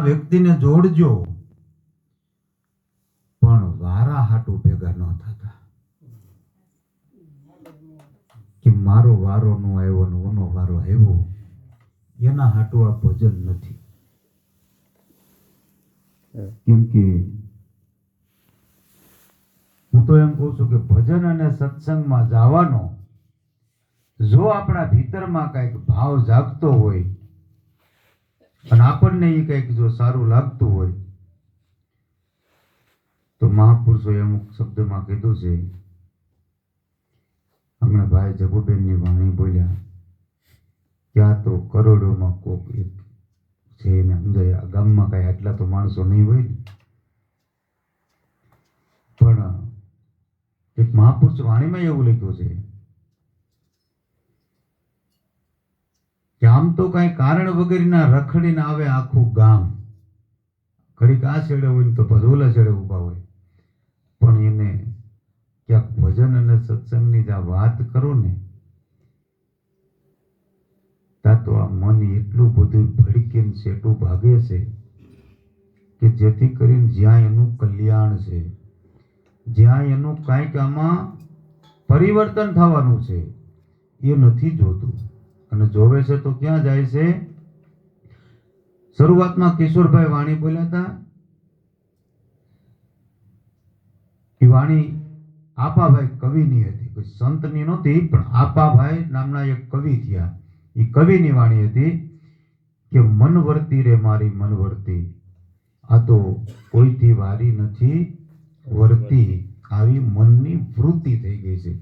વ્યક્તિને જોડજો, પણ વારા હાટુ ભેગા ન થતા કે મારો વારો નો આવ્યો ને ઓનો વારો આવ્યો, એના હાટુ આ ભજન નથી. કેમ કે હું તો એમ કહું છું કે ભજન અને સત્સંગમાં જવાનો જો આપણા ભીતરમાં કઈક ભાવ જાગતો હોય અને આપણને એ કઈક જો સારું લાગતું હોય તો મહાપુરુષોએ અમુક શબ્દમાં કીધું છે. હમણાં ભાઈ જગુબેનની વાણી બોલ્યા, ક્યાં તો કરોડોમાં કોક એક છે એને સમજાય. આ ગામમાં કઈ આટલા તો માણસો નહીં હોય ને, પણ એક મહાપુરુષ વાણીમાં એવું લખ્યું છે કે આમ તો કઈ કારણ વગરના રખડીને આવે આખું ગામ. ઘડીક આ છેડે હોય ને તો ઓલા છેડે ઉભા હોય, પણ એને ક્યાંક ભજન અને સત્સંગની જે વાત કરો ને, ત્યાં તો આ મન એટલું બધું ભડકીને સેટું ભાગે છે કે જેથી કરીને જ્યાં એનું કલ્યાણ છે, જ્યાં એનું કાંઈક આમાં પરિવર્તન થવાનું છે એ નથી જોતું, અને જોવે છે તો ક્યાં જાય છે. શરૂઆતમાં કિશોરભાઈ વાણી બોલ્યા હતા, એ વાણી આપાભાઈ કવિની હતી, કોઈ સંતની નહોતી, પણ આપાભાઈ નામના એક કવિ થયા. એ કવિની વાણી હતી કે મનવર્તી રે મારી મનવર્તી, આ તો કોઈથી વારી નથી વર્તી, આવી મનની વૃત્તિ થઈ ગઈ છે.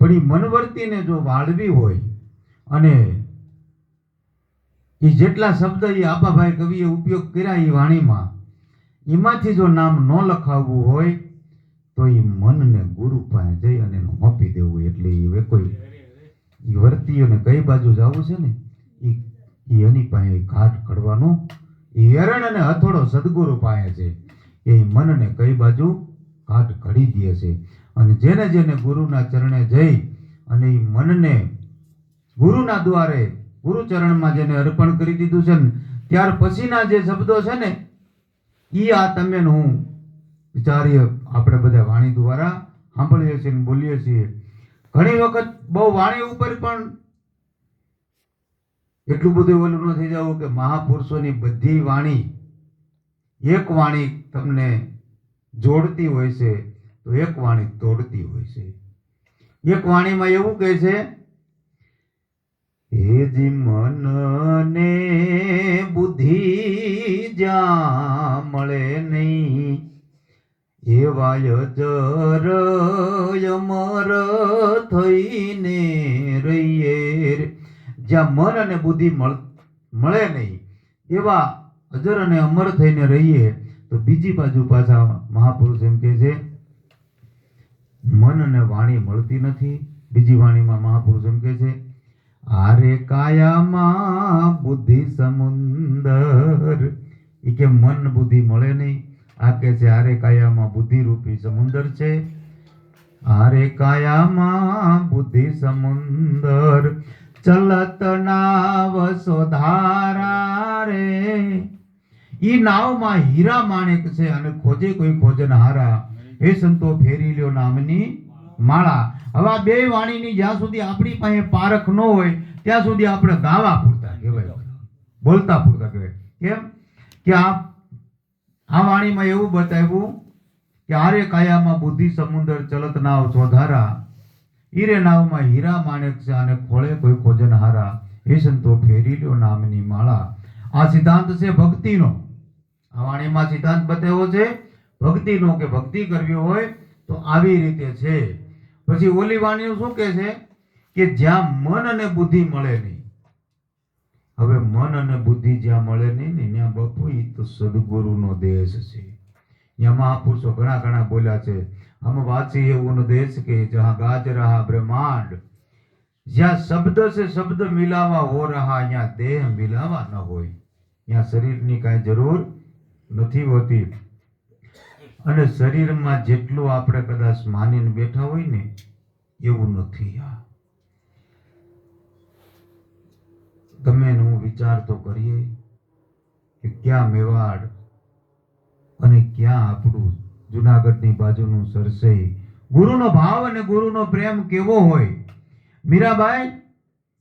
પણ એ મનવર્તીને જો વાળવી હોય અને એ જેટલા શબ્દ એ આપાભાઈ કવિએ ઉપયોગ કર્યા એ વાણીમાં, એમાંથી જો નામ ન લખાવવું હોય તો એ મનને ગુરુ પાસે જઈ અને એનું મોપી દેવું. એટલે એ કોઈ એ વર્તીઓને કઈ બાજુ જવું છે ને, એ એની પાસે ઘાટ ઘડવાનો એ એરણ અને હથોડો સદગુરુ પાસે છે. એ મનને કઈ બાજુ ઘાટ ઘડી દે છે. અને જેને જેને ગુરુના ચરણે જઈ અને એ મનને ગુરુના દ્વારે ગુરુ ચરણમાં જેને અર્પણ કરી દીધું છે ને, ત્યાર પછીના જે શબ્દો છે ને, એ આ તમે હું વિચારીએ આપણે બધા વાણી દ્વારા સાંભળીએ છીએ ને બોલીએ છીએ. ઘણી વખત બહુ વાણી ઉપર પણ એટલું બધું ઓલું ન થઈ જવું કે મહાપુરુષોની બધી વાણી એક વાણી તમને જોડતી હોય છે તો એક વાણી તોડતી હોય છે. એક વાણીમાં એવું કહે છે, હે જી મનને બુદ્ધિ જ્યાં મળે નહીં, એવા અજર અમર થઈને રહીએ. જ્યાં મન અને બુદ્ધિ મળે નહીં એવા અજર અને અમર થઈને રહીએ. તો બીજી બાજુ પાછા મહાપુરુષ એમ કહે છે, મન અને વાણી મળતી નથી. બીજી વાણીમાં મહાપુરુષ એમ કહે છે, આરે કાયામાં બુદ્ધિ સમુંદર. એ કે મન બુદ્ધિ મળે નહીં. આ કે છે આરે કાયામાં બુદ્ધિ રૂપી સમુંદર છે. આરે કાયામાં બુદ્ધિ સમુંદર, ચલત નાવ સોધારા રે. ઈ નાવમાં હીરા માણેક છે અને ખોજે કોઈ ખોજનહારા. એ સંતો ફેરી લ્યો નામની માળા. હવે આ બે વાણીની જ્યાં સુધી આપણી પાસે પારખ ન હોય ત્યાં સુધી આપણે ગાવા પૂરતા કહેવાય, બોલતા પૂરતા કહેવાય. કેમ કે આ વાણીમાં એવું બતાવ્યું કે આરે કાયામાં બુદ્ધિ સમુદર, ચલત નાવ ચોધારા. ઈરે નાવમાં હીરા માણેક છે અને ખોળે કોઈ ખોજનહારા. એ સંતો ફેરી લ્યો નામની માળા. આ સિદ્ધાંત છે ભક્તિનો. આ વાણીમાં સિદ્ધાંત બતાવ્યો છે ભક્તિનો, કે ભક્તિ કરવી હોય તો આવી રીતે છે. પછી ઓલી વાણીનું શું કહે છે કે જ્યાં મન અને બુદ્ધિ મળે નહીં. હવે મન અને બુદ્ધિ જ્યાં મળે નહીં ને ત્યાં બપુ ઈ તો સદગુરુનો દેશ છે. ત્યાં મહાપુરુષો ઘણા ઘણા બોલ્યા છે, હમ વાંચી એવું દેશ કે જહાં ગાજ રહા બ્રહ્માંડ. જ્યાં શબ્દ છે શબ્દ મિલાવા હો રહા, અહીંયા દેહ મિલાવા ન હોય. ત્યાં શરીરની કાંઈ જરૂર નથી હોતી. અને શરીરમાં જેટલું આપણે કદાચ માનીને બેઠા હોય ને એવું નથી. તમે હું વિચાર તો કરીએ કે ક્યાં મેવાડ અને ક્યાં આપણું જુનાગઢની બાજુનું સરસઈ. ગુરુનો ભાવ અને ગુરુનો પ્રેમ કેવો હોય. મીરાબાઈ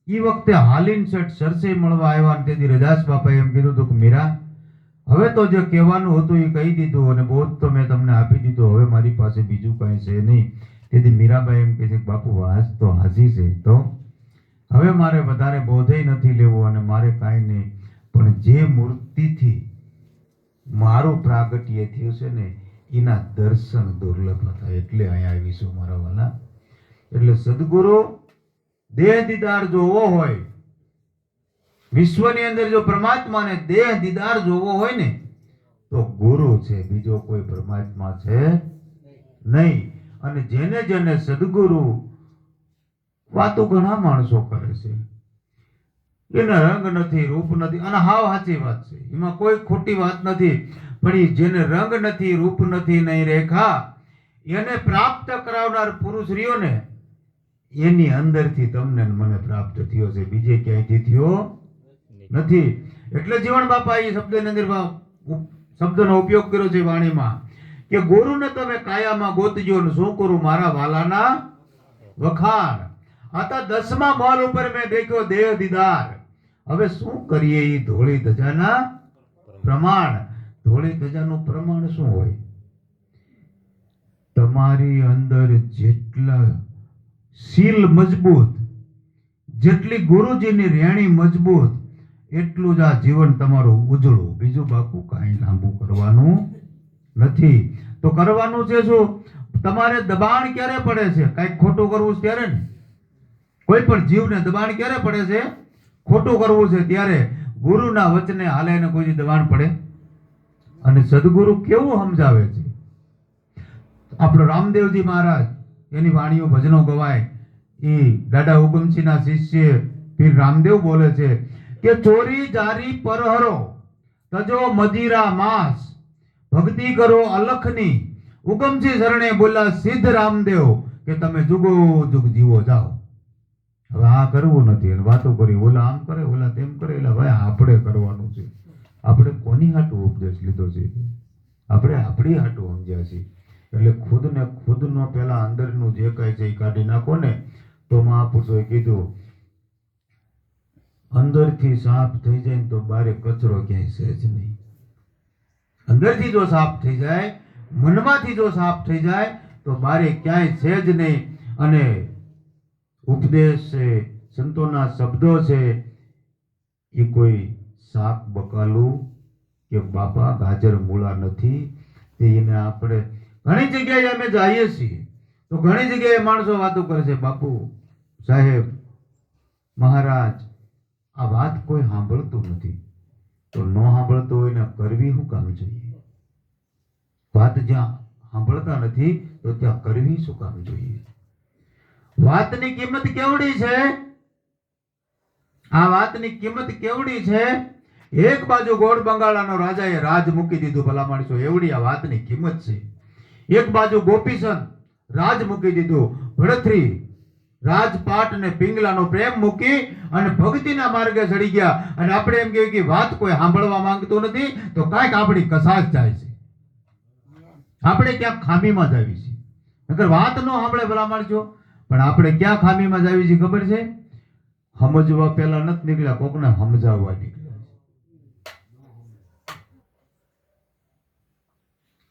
એ વખતે હાલીન શેઠ સરસઈ મળવા આવ્યા અને તેથી રજાસ બાપાએ એમ કીધું હતું કે મીરા, હવે તો જે કહેવાનું હતું એ કહી દીધું અને બોધ તો મેં તમને આપી દીધો, હવે મારી પાસે બીજું કાંઈ છે નહીં. તેથી મીરાબાઈ એમ કહે છે કે બાપુ વાસ તો હાજી છે, તો હવે મારે વધારે બોધે નથી લેવો અને મારે કાંઈ નહીં, પણ જે મૂર્તિથી મારું પ્રાગટ્ય થયું છે ને એના દર્શન દુર્લભ હતા એટલે અહીંયા આવીશું મારા વાલા. એટલે સદગુરુ દેહ દીદાર જોવો હોય, વિશ્વની અંદર જો પરમાત્માને દેહ દીદાર જોવો હોય ને તો ગુરુ છે, બીજો કોઈ પરમાત્મા છે નહીં. અને જેને જેને સદગુરુ, વાતો ઘણા માણસો કરે છે, એને રંગ નથી, રૂપ નથી, અને હાવ સાચી વાત છે, એમાં કોઈ ખોટી વાત નથી. પણ એ જેને રંગ નથી, રૂપ નથી, નહીં રેખા, એને પ્રાપ્ત કરાવનાર પુરુષ રહ્યો ને એની અંદરથી તમને મને પ્રાપ્ત થયો છે, બીજે ક્યાંયથી થયો નથી. એટલે જીવન બાપા એ શબ્દની અંદર શબ્દનો ઉપયોગ કર્યો છે વાણીમાં કે ગુરુને તમે કાયામાં ગોતજો ને શું કરું મારા વાલાના વખાણ. આતા 10મા માળ ઉપર મેં દેખ્યો દેહ દીદાર. હવે શું કરીએ એ ધોળી ધજાના પ્રમાણ. ધોળી ધજાનું પ્રમાણ શું હોય? તમારી અંદર જેટલા શીલ મજબૂત, જેટલી ગુરુજીની રેણી મજબૂત, એટલું જ આ જીવન તમારું ઉજળું. બીજું બાપુ કાંઈ લાંબુ કરવાનું નથી. તો કરવાનું છે શું? તમારે દબાણ ક્યારે પડે છે? કાંઈક ખોટું કરવું છે ત્યારે ને. કોઈ પણ જીવને દબાણ ક્યારે પડે છે? ખોટું કરવું છે ત્યારે. ગુરુના વચને હાલે ને કોઈ દબાણ પડે. અને સદગુરુ કેવું સમજાવે છે. આપણો રામદેવજી મહારાજ, એની વાણીઓ ભજનો ગવાય, એ દાદા ઉગમસિંહના શિષ્ય પીર રામદેવ બોલે છે કે ચોરી જારી પરહરો તજો મદિરા માંસ, ભક્તિ કરો અલખની, ઉગમસિંહ શરણે બોલા સિદ્ધ રામદેવ કે તમે જુગો જુગ જીવો જાઓ. હવે આ કરવું નથી અને વાતો કરી, ઓલા આમ કરે, ઓલા તેમ કરે. એટલે ભાઈ આપણે કરવાનું છે. આપણે કોની હાટું ઉપદેશ લીધો છે? આપણે આપણી હાટું સમજ્યા છીએ. એટલે ખુદને ખુદનો પેલા અંદરનું જે કાંઈ છે એ કાઢી નાખો ને તો મહાપુરુષોએ કીધું અંદરથી સાફ થઈ જાય ને તો બારે કચરો ક્યાંય છે જ નહીં. અંદરથી જો સાફ થઈ જાય, મનમાંથી જો સાફ થઈ જાય તો બારે ક્યાંય છે જ નહીં. અને ઉપદેશ છે, સંતોના શબ્દો છે, એ કોઈ શાક બકાલું કે બાપા ગાજર મૂળા નથી. એને આપણે ઘણી જગ્યાએ અમે જઈએ છીએ તો ઘણી જગ્યાએ માણસો વાતો કરે છે, બાપુ સાહેબ મહારાજ આ વાત કોઈ સાંભળતું નથી. તો ન સાંભળતો હોય ને કરવી શું કામ જોઈએ? વાત જ્યાં સાંભળતા નથી તો ત્યાં કરવી શું કામ જોઈએ? વાતની કિંમત કેવડી છે? આ વાતની કિંમત કેવડી છે? એક બાજુ ગોળ બંગાળાનો રાજાએ રાજ મૂકી દીધું. ભલા માણસો, એવડી આ વાતની કિંમત છે. એક બાજુ ગોપીચંદ રાજ મૂકી દીધું. ભડથરી રાજપાટ ને પિંગલાનો પ્રેમ મૂકી અને ભક્તિના માર્ગે ચડી ગયા. અને આપણે એમ કહીએ કે વાત કોઈ સાંભળવા માંગતું નથી તો કાંઈક આપણી કસાશ જાય છે, આપણે ક્યાંક ખામીમાં જ આવી છીએ. નકર વાત ન સાંભળે ભલા માણસો, પણ આપણે ક્યાં ખામીમાં જ આવી છીએ ખબર છે? સમજવા પેલા નથી નીકળ્યા, કોકને સમજાવવા નીકળ્યા.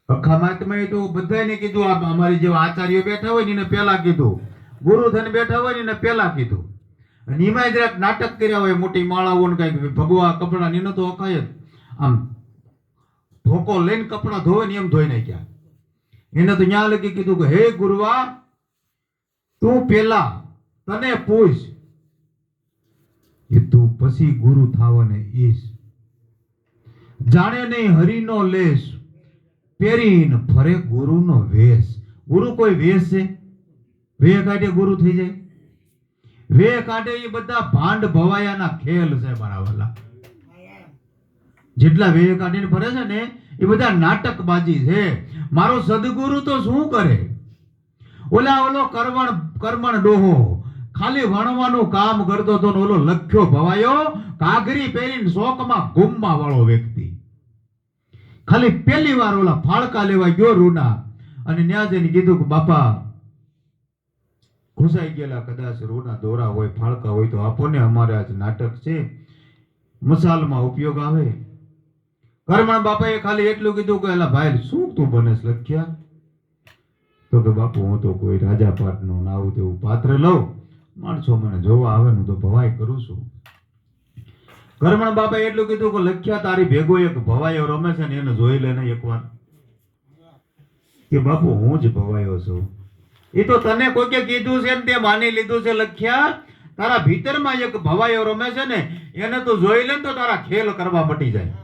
અખામાં તો બધાને કીધું, અમારી જેવા આચાર્યો બેઠા હોય ને એને પેલા કીધું, ગુરુ થઈને બેઠા હોય ને એને પેલા કીધું. અને એમાં જરાક નાટક કર્યા હોય, મોટી માળાઓ ને કઈક ભગવા કપડા ને તો અખાય જ આમ ધોકો લઈને કપડા ધોવે ને એમ ધોઈ નાખ્યા. એને તો ન્યા લગી કીધું કે હે ગુરુવા તું પેલા તને પૂછ કે તું પછી ગુરુ થાવને ઈશ. જાણે નહીં હરિનો લેશ, પહેરીને ફરે ગુરુનો વેશ. ગુરુ કોઈ વેશ છે? વે કાઢે ગુરુ થઈ જાય? વે કાઢે એ બધા ભાંડ ભવાયાના ખેલ છે મારા વાલા. જેટલા વે કાઢીને ફરે છે ને એ બધા નાટકબાજી છે. મારો સદગુરુ તો શું કરે? ઓલો કર્મણ ડોહો ખાલી વણવાનું કામ કરતો હતો ને ઓલો લખ્યો ભવાયો કાગરી પહેરીને શોકમાં ગુમમાં વાળો વ્યક્તિ. ખાલી પહેલી વાર ઓલા ફાળકા લેવા ગયો રૂના, અને ન્યા જઈને કીધું કે બાપા ઘુસાઈ ગયેલા કદાચ રૂના દોરા હોય, ફાળકા હોય તો આપો ને, અમારે આજ નાટક છે, મસાલમાં ઉપયોગ આવે. કરમણ બાપાએ ખાલી એટલું કીધું કે એલા ભાઈ શું તું બનેસ લખ્યા? તો કે બાપુ હું તો કોઈ રાજા પાટનું આવું તેવું પાત્ર લઉં, માણસો મને જોવા આવે હું તો ભવાઈ કરું છું. કરમણ બાપાએ એટલું કીધું કે લખ્યા તારી ભેગો એક ભવાયો રમે છે ને એને જોઈ લે ને એકવાર. કે બાપુ હું જ ભવાયો છું. એ તો તને કોઈકે કીધું છે ને તે માની લીધું છે. લખ્યા તારા ભીતરમાં એક ભવાયો રમે છે ને એને તું જોઈ લે તો તારા ખેલ કરવા મટી જાય.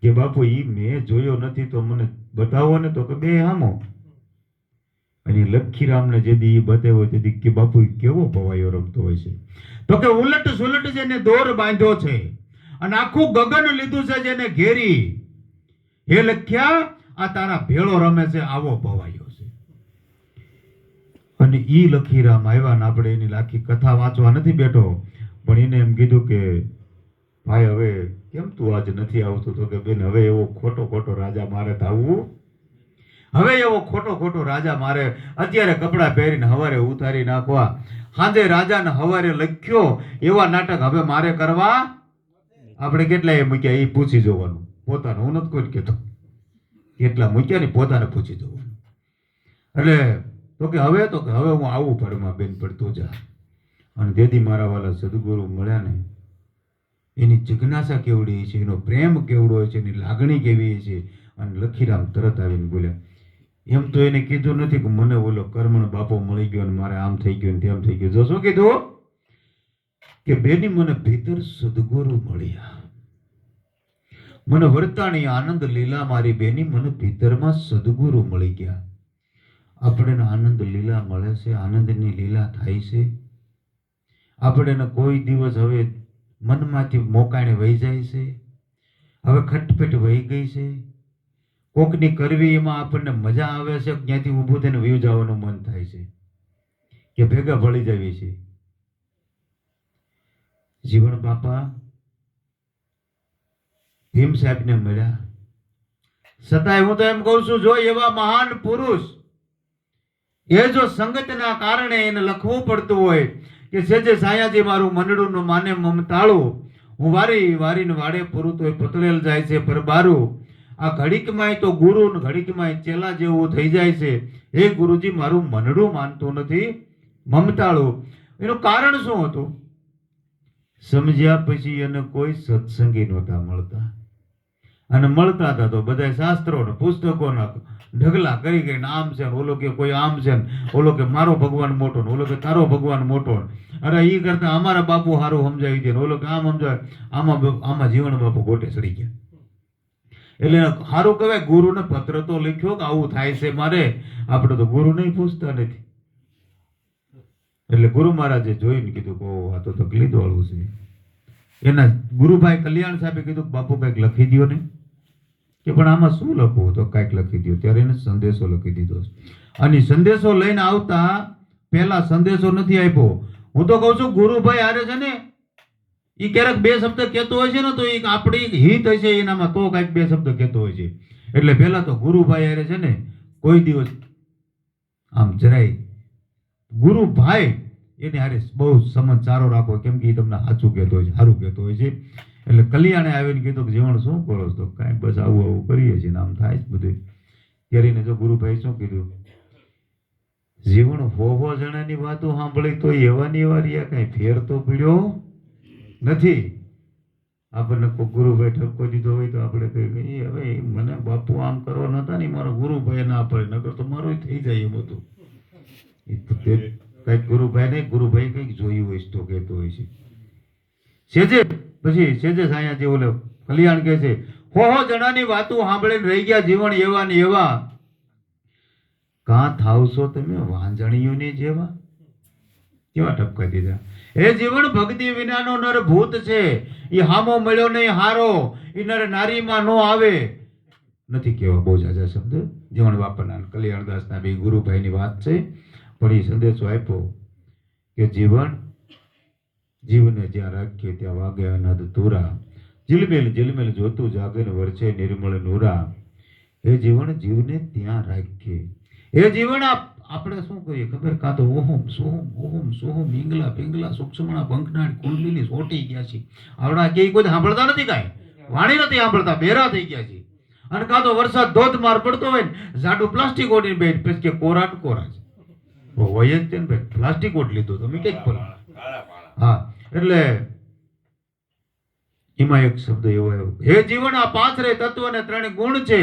કે બાપુ ઈ મેં જોયો નથી તો મને બતાવો ને. તો કે બે આમો. અને લખીરામને જે દી બતાવ્યો તે દી કે બાપુ કેવો ભવાયો રમતો હોય છે? તો કે ઉલટ સુલટ જેને દોર બાંધ્યો છે અને આખું ગગન લીધું છે જેને ઘેરી. હે લખ્યા આ તારા ભેળો રમે છે આવો ભવાયો છે. અને ઈ લખીરામ આવ્યા ને આપણે એની આખી કથા વાંચવા નથી બેઠો, પણ એને એમ કીધું કે ભાઈ હવે કેમ તું આજ નથી આવતું? તો કે બેન હવે એવો ખોટો ખોટો રાજા મારે થાવું, હવે એવો ખોટો ખોટો રાજા મારે અત્યારે કપડા પહેરીને હવારે ઉતારી નાખવા, સાંજે રાજાને હવારે લખ્યો એવા નાટક હવે મારે કરવા. આપણે કેટલા એ મૂક્યા એ પૂછી જોવાનું પોતાનું, હું નથી કોઈ કહેતો કેટલા મૂક્યા ને પોતાને પૂછી જોવાનું. એટલે તો કે હવે હું આવું પડમાં બેન પડતો જા. અને તેથી મારા વાલા સદગુરુ મળ્યા ને એની જિજ્ઞાસા કેવડી છે, એનો પ્રેમ કેવડો હોય છે, એની લાગણી કેવી છે. અને લખીરામ તરત આવીને બોલ્યા. એમ તો એને કીધું નથી કે મને બોલો કરમણ બાપો મળી ગયો ને મારે આમ થઈ ગયું ને તેમ થઈ ગયું. જો શું કીધું કે બેની મને ભીતર સદગુરુ મળ્યા, મને વર્તાણી આનંદ લીલા મારી બેની મને ભીતરમાં સદગુરુ મળી ગયા. આપણે આનંદ લીલા મળે છે, આનંદની લીલા થાય છે. આપણે કોઈ દિવસ હવે મનમાંથી મોકાણે વહી જાય છે, હવે ખટપટ વહી ગઈ છે. કોકની કરવી એમાં આપણને મજા આવે છે, ક્યાંથી ઊભું થઈને વયું જવાનું મન થાય છે કે ભેગા ભળી જવી છે. જીવણ બાપા ભીમ સાહેબને મળ્યા, છતાંય હું તો એમ કહું છું જો એવા મહાન પુરુષ એ જો સંગતના કારણે એને લખવું પડતું હોય કે સેજે સાયાજી મારું મંડળું નું માને મમતાળું, હું વારી વારીને વાડે પૂરું તો પતળેલ જાય છે પર બારું. આ ઘડીકમાંય તો ગુરુ ને ઘડીકમાંય ચેલા જેવું થઈ જાય છે. હે ગુરુજી મારું મનડું માનતું નથી મમતાળું. એનું કારણ શું હતું? સમજ્યા પછી એને કોઈ સત્સંગી નહોતા મળતા, અને મળતા હતા તો બધા શાસ્ત્રો ને પુસ્તકોના ઢગલા કરી ગઈને આમ છે, ઓલો કે કોઈ આમ છે, ઓલો કે મારો ભગવાન મોટો ને ઓલો કે તારો ભગવાન મોટો. અરે ઈ કરતા અમારા બાપુ સારું સમજાવી દે, ઓલો કે આમ સમજાવે. આમાં જીવન બાપુ ગોટે ચડી ગયા. એટલે સારું કહેવાય ગુરુને પત્ર તો લખ્યો કે આવું થાય છે મારે. આપણે તો ગુરુ નહીં પૂછતા નથી. એટલે ગુરુ મહારાજે જોઈને કીધું કે આ તો તકલીફ વાળું છે. એના ગુરુભાઈ કલ્યાણ સાહેબે કીધું બાપુ કંઈક લખી દો ને. કે પણ આમાં શું લખવું? તો કંઈક લખી દો. ત્યારે એને સંદેશો લખી દીધો. અને સંદેશો લઈને આવતા પહેલા સંદેશો નથી આપ્યો. હું તો કહું છું ગુરુભાઈ હારે છે ને એ ક્યારેક બે શબ્દ કહેતો હોય છે ને તો એ આપણી હિત હશે એનામાં તો કંઈક બે શબ્દ કહેતો હોય છે. એટલે પહેલા તો ગુરુભાઈ હારે છે ને કોઈ દિવસ આમ જરાય ગુરુભાઈ એને હારે બહુ સંબંધ સારો રાખો, કેમ કે એ તમને સાચું કહેતો હોય છે, સારું કહેતો હોય છે. એટલે કલ્યાણે આવીને કીધું કે જીવણ શું કરો છો? તો કાંઈ બસ આવું આવું કરીએ છીએ ને આમ થાય જ બધું. ત્યારે એને જો ગુરુભાઈ શું કીધું, જીવણ હો જણાની વાતો સાંભળી તો એવાની એવા રહ્યા, કાંઈ ફેર તો પડ્યો નથી. આપણને કોઈ ગુરુભાઈ ઠપકો દીધો હોય તો આપણે કહીએ હવે મને બાપુ આમ કરવા નતા ને મારો ગુરુભાઈ ના પડે, નકર તો મારું થઈ જાય એમ હતું. કઈક ગુરુભાઈ નહીં, ગુરુભાઈ કઈક જોયું હોય તો કહેતો હોય છે. સેજે પછી સેજે સાયા જે ઓલે કલ્યાણ કહે છે હો જણાની વાતો સાંભળીને રહી ગયા જીવન એવા ને એવા. કાં થાવશો તમે વાંજણીઓની જેવા? કેવા ટપકા દીધા. એ જીવન ભક્તિ વિનાનો નર ભૂત છે, એ હામો મળ્યો નહીં હારો, એ નર નારીમાં નો આવે. નથી કેવા બહુ જાજા શબ્દ જીવણ બાપાના કલ્યાણદાસના બે ગુરુભાઈની વાત છે, પણ એ સંદેશો આપ્યો કે જીવને જ્યાં રાખીએ ત્યાં વાગે અનહદ તુરા, ઝિલમિલ ઝિલમિલ જોતું જાગે ને વરસે નિર્મળ નુરા. એ જીવન જીવને ત્યાં રાખીએ. એ જીવન આપણે શું કરીએ ખબર? કાં તો ઓહમ સોહમ ઈંગલા પિંગલા સૂક્ષ્મણા પંખનાળ કુંડલીની સોટી ગયા છે. આવડા કે કોઈ સાંભળતા નથી, કાંઈ વાણી નથી સાંભળતા, બેરા થઈ ગયા છે. અને કાં તો વરસાદ ધોધમાર પડતો હોય ને જાડું પ્લાસ્ટિક ઓઢીને બેઠ પછી કે કોરા ને કોરા છે. હોય જ તે ને ભાઈ, પ્લાસ્ટિક ઓઢ લીધું તમે કઈક પર. હા, એટલે એમાં એક શબ્દ એવો આવ્યો, હે જીવન આ પાંચરે તત્વ ને ત્રણ ગુણ છે,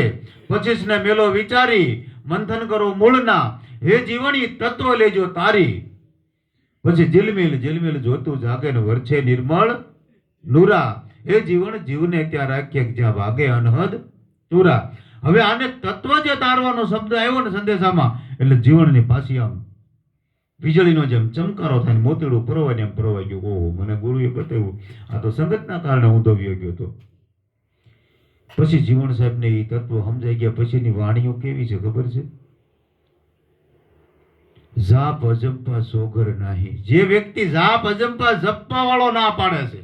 25 ને મેલો વિચારી મંથન કરો મૂળના. હે જીવન ઈ તત્વ લેજો તારી. પછી ઝિલમિલ ઝિલમિલ જોતું જાગે ને વરછે નિર્મળ નુરા. એ જીવન જીવને ત્યાં રાખીએ જ્યાં વાગે અનહદ ચૂરા. હવે આને તત્વ જે તારવાનો શબ્દ આવ્યો ને સંદેશામાં, એટલે જીવનની પાછી આમ વીજળીનો જેમ ચમકારો થાય, મોતીડું પરોવાય એમ પરોવાઈ ગયું. ઓહો, મને ગુરુએ બતાવ્યું, આ તો સંગતના કારણે હું દવ્યો ગયો હતો. પછી જીવન સાહેબને એ તત્વ સમજાઈ ગયા. પછીની વાણીઓ કેવી છે ખબર છે? જાપ અજંપા સોગર નાહી. જે વ્યક્તિ જાપ અજંપા જપવા વાળો ના પાડે છે,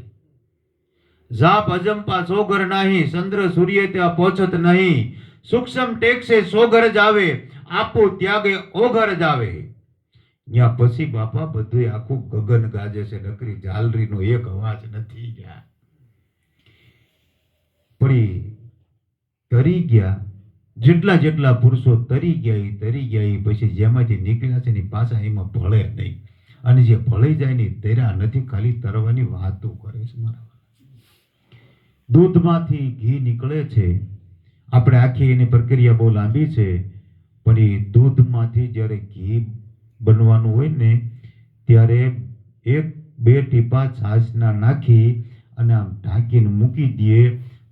જાપ અજંપા સોગર નાહી, ચંદ્ર સૂર્ય ત્યાં પહોંચત નહીં, સૂક્ષ્મ ટેકસે સોગર જાવે, આપું ત્યાગે ઓગર જાવે. ત્યાં પછી બાપા બધું આખું ગગન ગાજે છે, નકરી ઝાલરીનો એક અવાજ નથી. ગયા પડી તરી ગયા, જેટલા જેટલા પુરુષો તરી ગયા એ પછી જેમાંથી નીકળ્યા છે ને પાછા એમાં ભળે નહીં. અને જે ભળી જાય ને તેરા નથી, ખાલી તરવાની વાતો કરે છે. મારા દૂધમાંથી ઘી નીકળે છે. આપણે આખી એની પ્રક્રિયા બહુ લાંબી છે, પણ એ દૂધમાંથી જ્યારે ઘી બનવાનું હોય ને ત્યારે 1-2 ટીપા છાશના નાખી અને આમ ઢાંકીને મૂકી દઈએ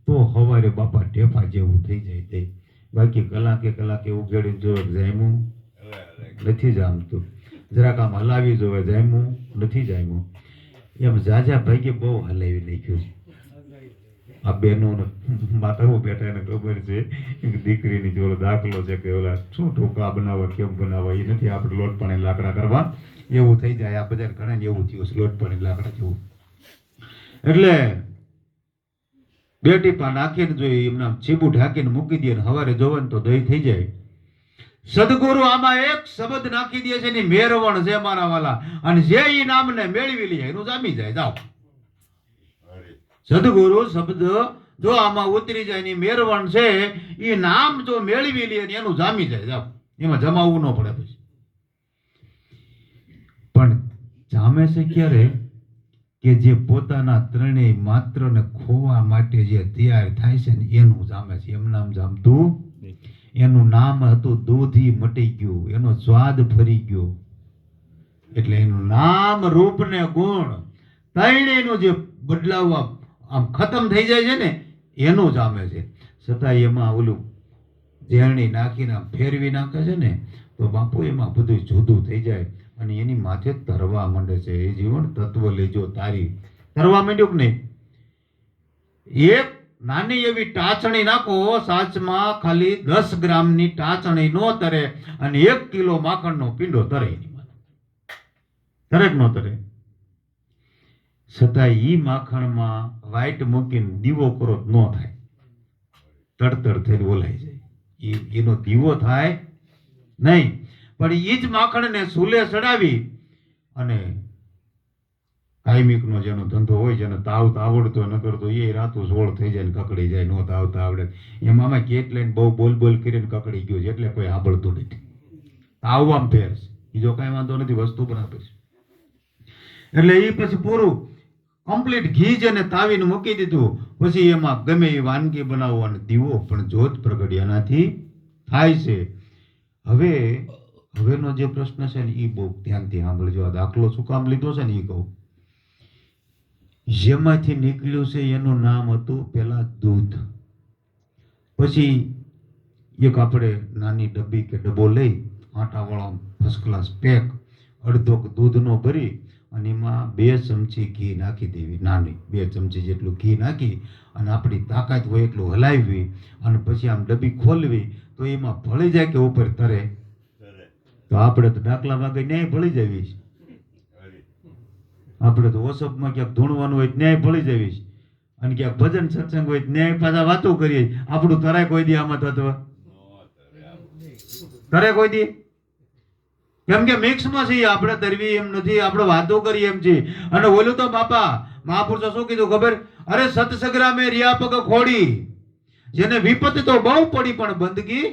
તો સવારે બાપા ઢેફા જેવું થઈ જાય તે. બાકી કલાકે ઉઘેડીને જોવે જામ્યું નથી જામતું, જરાક આમ હલાવી જોવે જામ્યું નથી જામ્યું. એમ જાજા ભાઈ બહુ હલાવી નાખ્યું છે. આ બહેનો માતાઓ બેઠા એને ખબર છે કે દીકરીની જોડે દાખલો છે કે ઓલા શું ઢોકા બનાવવા કેમ બનાવવા એ નથી, આપણે લોટ પાણી લાકડા કરવા એવું થઈ જાય. આ બધા ઘણા એવું થયું છે, લોટ પાણી લાકડા જેવું. એટલે 2 ટીપા નાખીને જોઈએ એમના ચીબું ઢાંકીને મૂકી દે, સવારે જોવે ને તો દહીં થઈ જાય. સદગુરુ આમાં એક શબ્દ નાખી દે છે, એની મેરવણ છે મારા વાલા, અને જે એ નામને મેળવી લે એનું જામી જાય. જાઓ, સદગુરુ શબ્દ જો આમાં ઉતરી જાય ની મેરવણ છે, એ નામ જો મેળવી લે એનું જામી જાય. જાઓ, એમાં જમાવવું ન પડે. પછી પણ જામે છે ક્યારે? કે જે પોતાના ત્રણેય માત્ર ને ખોવા માટે જે તૈયાર થાય છે ને એનું જામે છે. એમ નામ જામતું. એનું નામ હતું દૂધી મટી ગયું, એનો સ્વાદ ફરી ગયો. એટલે એનું નામ રૂપ ને ગુણ ત્રણેયનું જે બદલાવવા આમ ખતમ થઈ જાય છે ને એનું જામે છે. છતાં એમાં ઓલું ઝેરણી નાખીને ફેરવી નાખે છે ને તો બાપુ એમાં બધું જુદું થઈ જાય અને એની માથે તરવા માંડે છે. એ જીવન તત્વ લેજો તારી. તરવા માંડ્યું કે નહીં? એક નાની એવી ટાચણી નાખો સાચમાં, ખાલી 10 ગ્રામની ટાચણી નો તરે અને 1 કિલો માખણનો પીંડો તરે. તરે કે નો તરે? છતાં ઈ માખણમાં વાઈટ મૂકીને દીવો કરો ન થાય, તડતડ થઈને ઓલાઈ જાય. એનો દીવો થાય નહીં. પણ ઈ જ માખણને સૂલે ચડાવી અને કાયમિકનો જેનો ધંધો હોય, જેને તાવતા આવડતો ન કરતો એ રાતું સોળ થઈ જાય ને કકડી જાય. નો તાવતા આવડે એમાં કેટલાય બહુ બોલ કરીને કકડી ગયો છે, એટલે કોઈ સાંભળતું નથી. તાવવામાં ફેર છે, બીજો કાંઈ વાંધો નથી, વસ્તુ બરાબર છે. એટલે એ પછી પૂરું કમ્પ્લીટ ઘી જેને તાવીને મૂકી દીધું. પછી એમાં ગમે એ વાનગી બનાવો અને દીવો પણ જોત પ્રગટી એનાથી થાય છે. હવેનો જે પ્રશ્ન છે ને એ બહુ ધ્યાનથી સાંભળજો. આ દાખલો શું કામ લીધો છે ને એ કહું. જેમાંથી નીકળ્યું છે એનું નામ હતું પેલા દૂધ. પછી એક આપણે નાની ડબ્બી કે ડબ્બો લઈ આટાવાળો ફર્સ્ટ ક્લાસ પેક અડધો દૂધનો ભરી અને એમાં 2 ચમચી ઘી નાખી દેવી. નાની 2 ચમચી જેટલું ઘી નાખી અને આપણી તાકાત હોય એટલું હલાવવી અને પછી આમ ડબ્બી ખોલવી તો એમાં ભળી જાય કે ઉપર તરે? તો આપણે તો ડાકલા વાગે ન્યાય ભળી જવી. આપણે તો ઓસપમાં ક્યાંક ધૂણવાનું હોય ન્યાય ભળી જવી. અને ક્યાંક ભજન સત્સંગ હોય ન્યાય પાછા વાતો કરીએ. આપણું તરાય કોઈ દી આમાં તત્વ તરે કોઈ દી, કેમ કે મિક્સમાં છીએ આપણે, તરવી એમ નથી, આપણે વાતો કરીએ એમ છીએ. અને ઓલું તો બાપા મહાપુરુષો શું કીધું ખબર? અરે સતસંગ્રામે રિયા પગ ખોડી, જેને વિપત તો બહુ પડી પણ બંદગી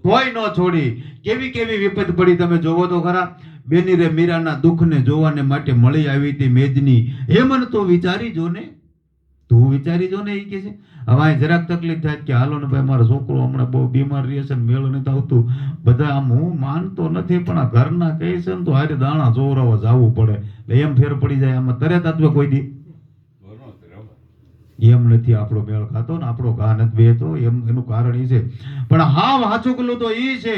તોય ન છોડી. કેવી કેવી વિપત પડી તમે જોવો તો ખરા. બેની રે મીરાના દુઃખને જોવાને માટે મળી આવી હતી મેદની, એ મન તો વિચારી જો ને, તું વિચારી જો ને. એ કે છે હવે અહીં જરાક તકલીફ થાય કે હાલો ને ભાઈ મારો છોકરો હમણાં બહુ બીમાર રહે છે, મેળ નથી આવતું, બધા આમ હું માનતો નથી પણ આ ઘરના કહે છે ને તો હારે દાણા જોવરાવા જવું પડે, એટલે એમ ફેર પડી જાય. આમાં તરે તત્વ કોઈ દી એમ નથી આપણો મેળ ખાતો ને આપણો ઘા નથી બેહતો. એમ એનું કારણ એ છે. પણ હા વાચુકલું તો એ છે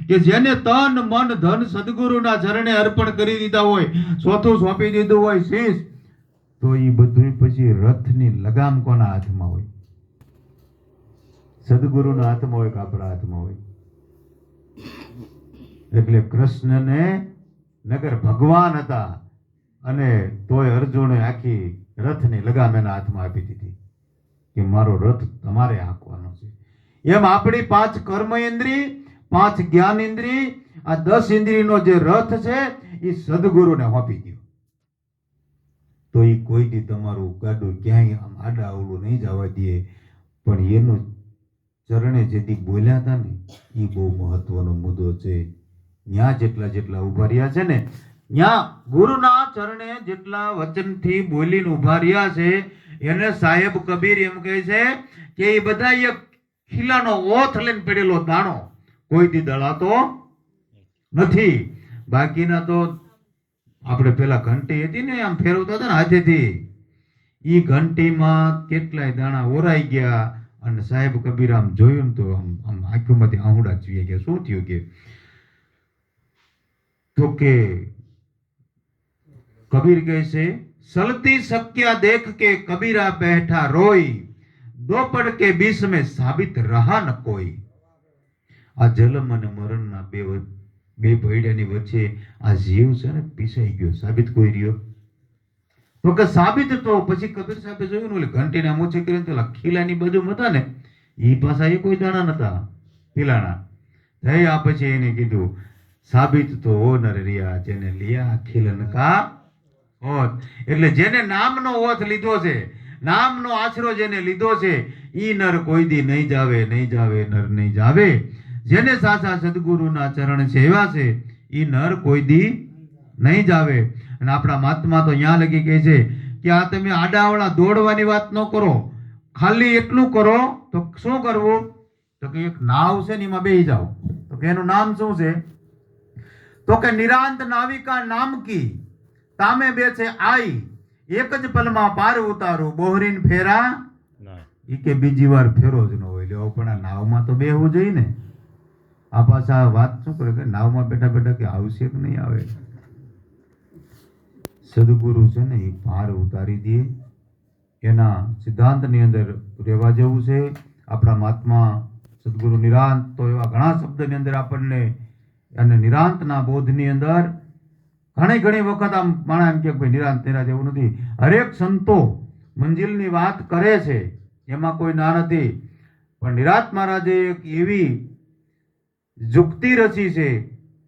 કે જેને તન મન ધન સદગુરુના ચરણે અર્પણ કરી દીધા હોય, ચોથું સોંપી દીધું હોય શીશ, તો એ બધું પછી રથની લગામ કોના હાથમાં હોય? સદગુરુના હાથમાં હોય કે આપણા હાથમાં હોય? એટલે કૃષ્ણને નગર ભગવાન હતા અને તોય અર્જુને આખી રથની લગામ એના હાથમાં આપી દીધી કે મારો રથ તમારે હાંકવાનો છે. એમ આપણી 5 કર્મ ઇન્દ્રિય, 5 જ્ઞાન ઇન્દ્રિય, આ 10 ઇન્દ્રિયનો જે રથ છે એ સદગુરુને સોંપી દો, તો એ કોઈ દી તમારું ગાડું ક્યાંય આમ આડા અવળું નહીં જવા દે. પણ એનું ચરણે જેથી બોલ્યા હતા ને એ બહુ મહત્વનો મુદ્દો છે. ત્યાં જેટલા જેટલા ઉભા રહ્યા છે ને, ત્યાં ગુરુના ચરણે જેટલા વચનથી બોલીને ઉભા રહ્યા છે, એને સાહેબ કબીર એમ કહે છે કે એ બધા એક ખીલાનો ઓથ લઈને પડેલો દાણો, કોઈ દી દળાતો નથી. બાકીના તો આપણે પેલા ઘંટી હતી ને આમ ફેરવતા હતા ને હાથેથી, ઈ ઘંટીમાં કેટલાય દાણા ઓરાઈ ગયા. અને સાહેબ કબીર આમ જોયું ને તો આમ આંખોમાંથી આહુડા ચવી ગયા. શું થયું કે તો કે કબીર કહે છે સલતી શક્યા દેખ કે કબીરા બેઠા રોઈ, દો પડ કે બીસ में સાબિત રહા ન કોઈ. આ જન્મ અને મરણના બે ભયડાની વચ્ચે આ જીવ છે ને પીસાઈ ગયો, સાબિત કોઈ રહ્યો? તો કે સાબિત તો પછી કબીર સાહેબે જોયું ને, ઘંટીને મોચે કરીને તો ખીલાની બાજુમાં હતા ને એ પાછા એ કોઈ દાણા નતા ખીલાના થઈ. આ પછી એને કીધું સાબિત તો ઓ નર રહ્યા જેને લિયા ખીલન કા ઓથ. એટલે જેને નામનો ઓથ લીધો છે, નામનો આશરો જેને લીધો છે, ઈ નર કોઈ દી નહીં જાવે, નહીં જાવે, નર નહીં જાવે. જેને સાચા સદગુરુના ચરણ સેવા છે ઈ નર કોઈ દી નહીં જાવે. અને આપણા મહાત્મા તો અહીંયા લગી કહે છે કે આ તમે આડાવડા દોડવાની વાત ન કરો, ખાલી એટલું કરો. તો શું કરવું? તો કે એક નાવ છે ને એમાં બેસી જાઓ. તો કે એનું નામ શું છે? તો કે નિરાંત નાવિકા નામ કી તામે બે છે આઈ, એક જ પલમાં પાર ઉતારું બોહરીન ફેરા. ઈ કે બીજી વાર ફેરો જ ન હોય. લ્યો પણ આ નાવમાં તો બેહવું જોઈએ ને. આ પાછા વાત શું કરે કે નાવમાં બેઠા બેઠા કે આવશે કે નહીં આવે. સદગુરુ છે ને એ પાર ઉતારી દે, એના સિદ્ધાંતની અંદર રહેવા જેવું છે. આપણા મહાત્મા સદગુરુ નિરાંત તો એવા ઘણા શબ્દની અંદર આપણને, અને નિરાંતના બોધની અંદર ઘણી વખત આમ માણા એમ કે ભાઈ નિરાંત નિરાંત એવું નથી. હરેક સંતો મંજિલની વાત કરે છે, એમાં કોઈ ના નથી. પણ નિરાંત મહારાજે એક એવી જુક્તિ રચી છે,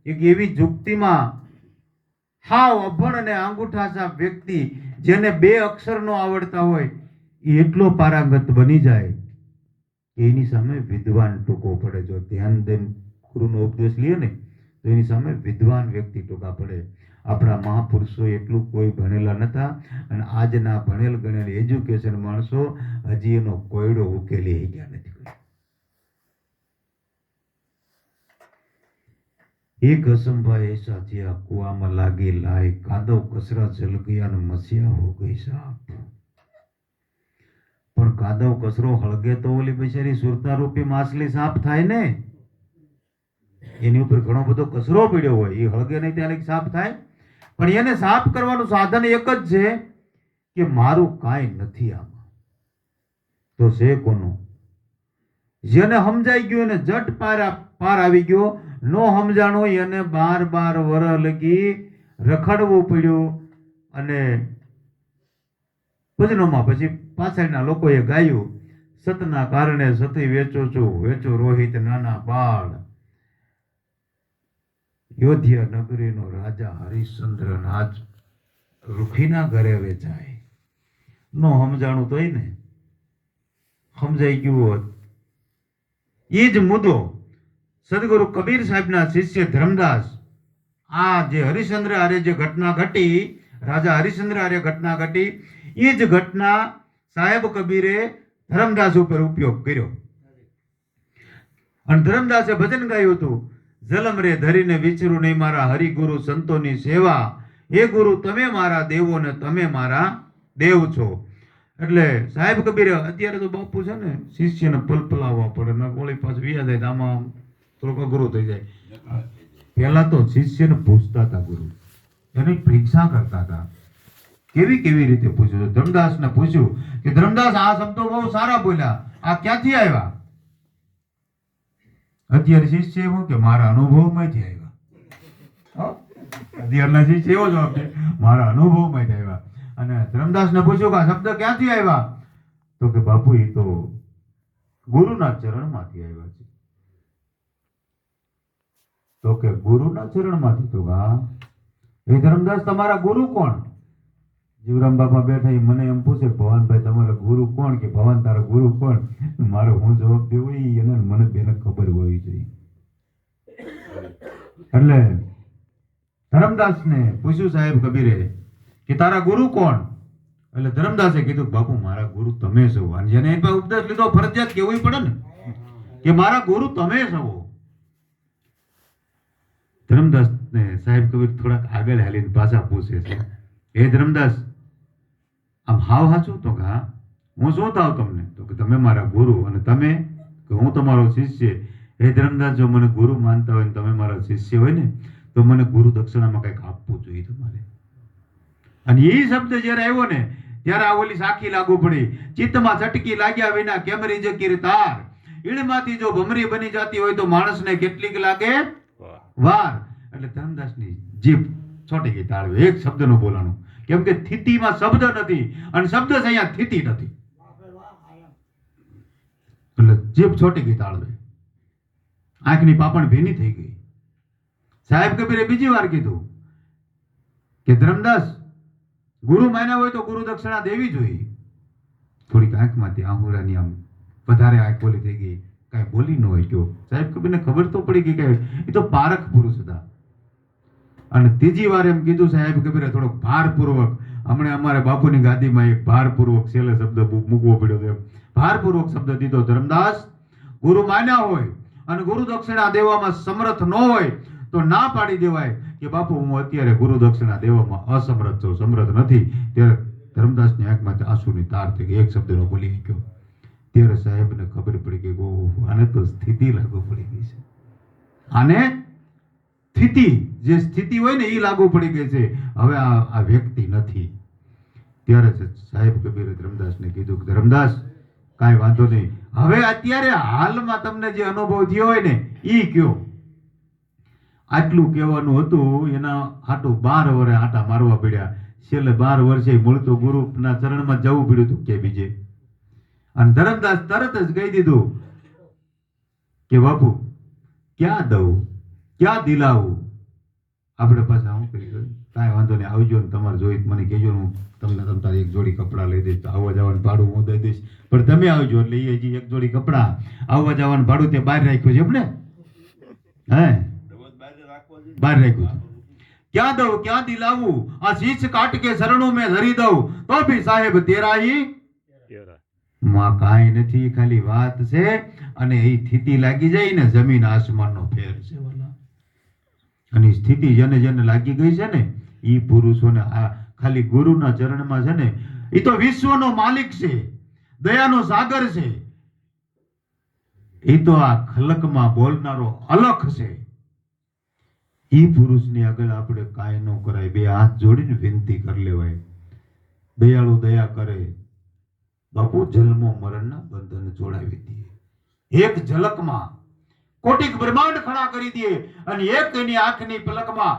એક એવી જુક્તિમાં હાવ અભણ અને આંગૂઠા છાપ વ્યક્તિ જેને 2 અક્ષર નો આવડતા હોય એ એટલો પારંગત બની જાય કે એની સામે વિદ્વાન ટૂંકો પડે. જો ધ્યાન દઈને ગુરુનો ઉપદેશ લઈએ ને તો એની સામે વિદ્વાન વ્યક્તિ ટૂંકા પડે. આપણા મહાપુરુષો એટલું કોઈ ભણેલા નતા, અને આજના ભણેલ ગણેલ એજ્યુકેશન માણસો હજી એનો કોયડો ઉકેલી ગયા નથી. એક અસંભા એસા થયા કુવામાં લાગી લાય, કાદવ કસરા જલ ગયા ને મસિયા હો ગઈ સાપ. પણ કાદવ કસરો હળગે તો ઓલી બિચારી સુરતા રૂપી માછલી સાપ થાય ને. એની ઉપર ઘણો બધો કચરો પડ્યો હોય, એ હળગે નહીં ત્યારે સાફ થાય. પણ એને સાફ કરવાનું સાધન એક જ છે કે મારું કાંઈ નથી આમાં. તો છે કોનું? જેને સમજાઈ ગયું એને જટ પાર આવી ગયો. નો સમજાણો એને 12 વર્ષ લગી રખડવું પડ્યું. અને ભજનોમાં પછી પાછળના લોકોએ ગાયું, સતના કારણે સતી વેચો છું, વેચો રોહિત નાના બાળ. યોધ્યા નગરીનો રાજા હરિશ્ચંદ્ર નાજ રૂખીના ઘરે વેચાય. નો સમજાણું તોય ને સમજાઈ ગયું હોત. એ જ મુદ્દો સદગુરુ કબીર સાહેબના શિષ્ય ધર્મદાસ, આ જે હરિશ્ચંદ્ર આરે જે ઘટના ઘટી, રાજા હરિશ્ચંદ્ર આરે ઘટના ઘટી, એ જ ઘટના સાહેબ કબીરે ધર્મદાસ ઉપર ઉપયોગ કર્યો. અને ધર્મદાસે ભજન ગાયું હતું, જલમ રે ધરીને વિચરું નહીં મારા હરિગુરુ સંતોની સેવા, હે ગુરુ તમે મારા દેવો ને તમે મારા દેવ છો. એટલે સાહેબ કબીરે, અત્યારે તો બાપુ છે ને શિષ્યને પલપલાવવા પડે, ન ગોળી પાછું વ્યા જાય, આમાં થોડોક અઘરું થઈ જાય. પહેલા તો શિષ્યને પૂછતા હતા ગુરુ, એની પરીક્ષા કરતા હતા. કેવી કેવી રીતે પૂછ્યું? ધર્મદાસને પૂછ્યું કે ધર્મદાસ આ શબ્દો બહુ સારા બોલ્યા, આ ક્યાંથી આવ્યા? અત્યારે શિષ્ય એવો કે મારા અનુભવમાંથી આવ્યા. અત્યારના શિષ્ય એવો જવાબ છે, મારા અનુભવમાંથી આવ્યા. અને ધર્મદાસને પૂછ્યું કે આ શબ્દ ક્યાંથી આવ્યા? તો કે બાપુ એ તો ગુરુના ચરણમાંથી આવ્યા છે. તો કે ગુરુના ચરણમાંથી? તો હા. એ ધર્મદાસ તમારા ગુરુ કોણ? જીવરામ બાપા બેઠા, મને એમ પૂછે ભવાનભાઈ તમારા ગુરુ કોણ? કે ભવાન તારા ગુરુ કોણ? મારો હું જવાબ દેવો એને મને બેને ખબર હોવી જોઈએ. એટલે ધર્મદાસને પૂછ્યું સાહેબ કબીરે કે તારા ગુરુ કોણ? એટલે ધર્મદાસે કીધું બાપુ મારા ગુરુ તમે છો. અને જેને એની પાસે ઉપદેશ લીધો ફરજિયાત કહેવું પડે ને કે મારા ગુરુ તમે છો. ધર્મદાસને સાહેબ કબીર થોડાક આગળ હાલીને પાછા પૂછે છે, હે ધર્મદાસ આમ હાવ હાચું? તો કે હા. હું શું થાવ તમને? તો કે તમે મારા ગુરુ. અને તમે? કે હું તમારો શિષ્ય. હે ધર્મદાસ જો મને ગુરુ માનતા હોય ને તમે મારા શિષ્ય હોય ને તો મને ગુરુ દક્ષિણામાં કંઈક આપવું જોઈએ તમારે. અને એ શબ્દ જયારે આવ્યો ને ત્યારે આ ઓલી સાખી લાગુ પડી, ચિત્તમાં ચટકી લાગ્યા વિના કેમરી જકીર તાર, ઈણમાંથી જો ભમરી બની જતી હોય તો માણસને કેટલીક લાગે વાર. એટલે ધર્મદાસની જીભ છોટી ગઈ તાળવે, એક શબ્દનું બોલાણું. કેમ કે સ્થિતિમાં શબ્દ નથી અને શબ્દ છે અહીંયા સ્થિતિ નથી. એટલે જીભ છોટી ગઈ તાળવે, આંખની પાપણ ભીની થઈ ગઈ. સાહેબ કબીરે બીજી વાર કીધું કે ધર્મદાસ ગુરુ માન્યા હોય તો ગુરુ દક્ષિણા દેવી જોઈએ. થોડીક આંખમાંથી આહુરાની આમ વધારે આંખ બોલી થઈ ગઈ, કાંઈ બોલી ન હોય ગયો. સાહેબ કબીરને ખબર તો પડી ગઈ કે એ તો પારખ પુરુષ હતા. અને ત્રીજી વાર એમ કીધું સાહેબ કબીરે થોડોક ભારપૂર્વક, હમણાં અમારે બાપુની ગાદીમાં એક ભારપૂર્વક છેલ્લે શબ્દ મૂકવો પડ્યો હતો. ભારપૂર્વક શબ્દ દીધો, ધર્મદાસ ગુરુ માન્યા હોય અને ગુરુ દક્ષિણા દેવામાં સમર્થ ન હોય તો ના પાડી દેવાય કે બાપુ હું અત્યારે ગુરુ દક્ષિણા દેવામાં અસમર્થ છું, સમર્થ નથી. ત્યારે ધર્મદાસની આંખમાંથી આંસુની તાર થઈ ગઈ, એક શબ્દનો બોલી ગયો. ત્યારે સાહેબને ખબર પડી ગઈ, ઓહ આને તો સ્થિતિ લાગુ પડી ગઈ છે. આને સ્થિતિ, જે સ્થિતિ હોય ને એ લાગુ પડી ગઈ છે. હવે આ વ્યક્તિ નથી. ત્યારે સાહેબ કબીરે ધર્મદાસને કીધું કે ધર્મદાસ કાંઈ વાંધો નહીં, હવે અત્યારે હાલમાં તમને જે અનુભવ થયો હોય ને એ કયો. આટલું કહેવાનું હતું. એના આટલું 12 વર્ષે આટા મારવા પડ્યા. છેલ્લે 12 વર્ષે મૂળ તો ગુરુના ચરણમાં જવું પડ્યું હતું કે બીજે. અને ધર્મદાસ તરત જ કહી દીધું કે બાપુ ક્યાં દઉં, ક્યાં દિલાવું? આપણે પાછા શું કરી? કાંઈ વાંધો નહીં, આવજો ને તમારે જોઈ મને કહેજો, હું તમને તમારી એક જોડી કપડાં લઈ દઈશ. આવવા જવાનું ભાડું હું દઈ દઈશ, પણ તમે આવજો. એટલે એ હજી એક જોડી કપડાં આવવા જવાનું ભાડું તે બહાર રાખ્યું છે એમને. હે બહાર રાખ્યું. ક્યાં દઉં ક્યાં દિલાવું, આ શીશ કાટ કે શરણો મેં ધરી દઉં તો ભી સાહેબ તેરા હી માં કાંઈ નથી, ખાલી વાત છે. અને એ સ્થિતિ લાગી જાય ને જમીન આસમાનનો ફેર છે. અને સ્થિતિ જેને જેને લાગી ગઈ છે ને એ પુરુષોને આ ખાલી ગુરુના ચરણમાં છે ને એ તો વિશ્વનો માલિક છે, દયાનો સાગર છે. એ તો આ ખલકમાં બોલનારો અલખ છે. એ પુરુષની આગળ આપણે કાંઈ ન કરાય. બે હાથ જોડીને વિનંતી કરી લેવાય, દયાળુ દયા કરે. બાપુ જન્મો મરણના બંધન જોડાવી દે, એક ઝલકમાં કોટિક બ્રહ્માંડ ખડા કરી દે અને એક એની આંખની પલકમાં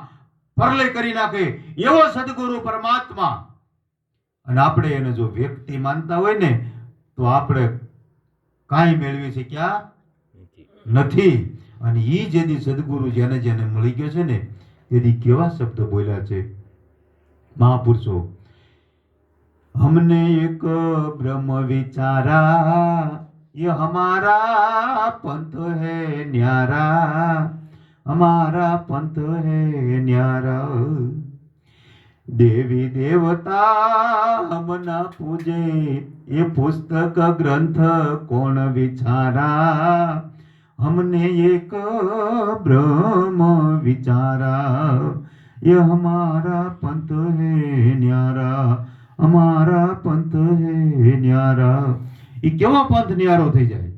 પરલય કરી નાખે એવો સદગુરુ પરમાત્મા. અને આપણે એને જો વ્યક્તિ માનતા હોય ને તો આપણે કાંઈ મેળવી શક્યા નથી. અને એ જેથી સદગુરુ જેને જેને મળી ગયો છે ને તેથી કેવા શબ્દ બોલ્યા છે મહાપુરુષો, हमने एक ब्रह्म विचारा ये हमारा पंथ है न्यारा, हमारा पंथ है न्यारा, देवी देवता हम ना पूजे ये पुस्तक ग्रंथ कौन विचारा, हमने एक ब्रह्म विचारा ये हमारा पंथ है न्यारा, हमारा पंथ है न्यारा. ये केवा पंथ न्यारो થઈ જાય?